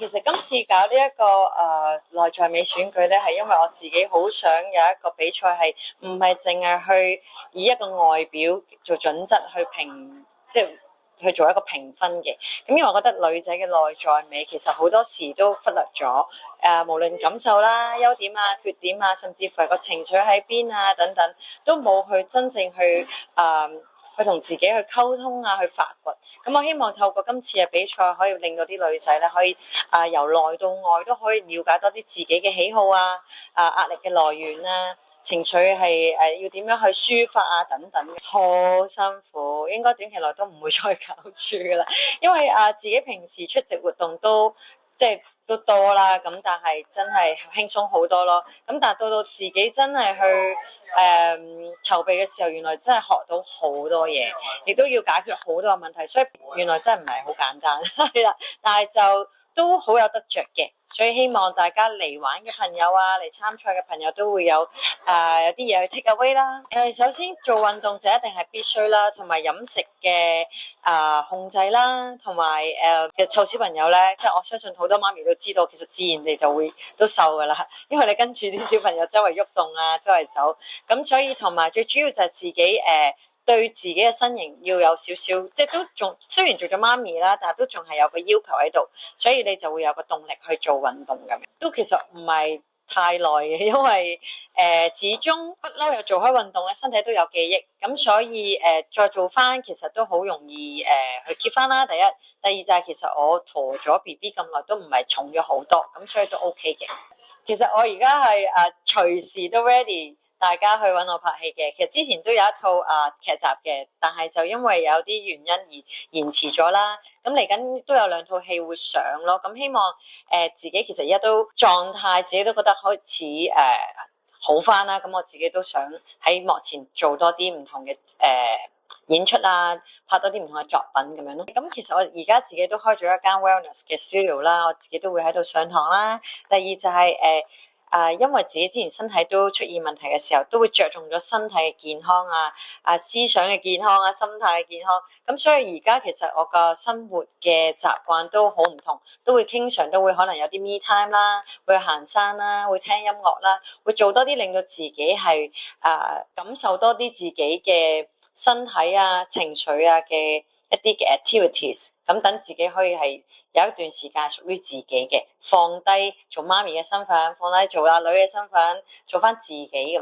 其實今次搞呢一個內在美選舉咧，係因為我自己好想有一個比賽係唔係淨係去以一個外表做準則去評，即係去做一個評分嘅。咁因為我覺得女仔嘅內在美其實好多時都忽略咗，無論感受啦、優點啊、缺點啊，甚至乎係個情緒喺邊啊等等，都冇去真正去去同自己去溝通啊，去發掘。咁我希望透過今次嘅比賽，可以令到啲女仔咧，可以由內到外都可以了解多啲自己嘅喜好啊、壓力嘅來源啊、情緒係要點樣去抒發啊等等嘅。好辛苦，應該短期內都唔會再搞住噶啦，因為自己平時出席活動都即係都多啦，咁但係真係輕鬆好多咯。咁但係到自己真係去籌備嘅時候，原來真係學到好多嘢，亦都要解決好多嘅問題，所以原來真係唔係好簡單，係啦。但係就都好有得着嘅，所以希望大家嚟玩嘅朋友啊，嚟參賽嘅朋友都會有有啲嘢去 take away 啦。首先做運動就一定係必須啦，同埋飲食嘅控制啦，同埋其實湊小朋友咧，即係我相信好多媽咪都知道，其實自然地就會都瘦噶啦，因為你跟住啲小朋友周圍喐動啊，周圍走，咁所以同埋最主要就係自己對自己嘅身形要有少少，即係都仲雖然做咗媽咪啦，但係都仲係有個要求喺度，所以你就會有個動力去做運動咁樣。都其實唔係太耐嘅，因為始終不嬲有做開運動咧，身體都有記憶，咁所以再做翻其實都好容易去 keep 翻啦。第一，第二就係其實我陀咗 BB 咁耐都唔係重咗好多，咁所以都 OK 嘅。其實我而家係隨時都 ready。大家去揾我拍戲嘅，其實之前都有一套劇集嘅，但係就因為有啲原因而延遲咗啦。咁嚟緊都有2套戲會上咯。咁希望自己其實而家都狀態，自己都覺得開始好翻啦。咁我自己都想喺幕前做多啲唔同嘅演出啊，拍多啲唔同嘅作品咁樣咯。咁其實我而家自己都開咗一間 wellness 嘅 studio 啦，我自己都會喺度上堂啦。第二就係因為自己之前身體都出現問題嘅時候，都會着重咗身體嘅健康思想嘅健康心態嘅健康。咁所以而家其實我個生活嘅習慣都好唔同，都會經常都會可能有啲 me time 啦，會去行山啦，會聽音樂啦，會做多啲令到自己係感受多啲自己嘅身體情緒嘅一啲嘅 activities， 咁等自己可以係有一段時間屬於自己嘅，放低做媽咪嘅身份，放低做阿女嘅身份，做翻自己咁。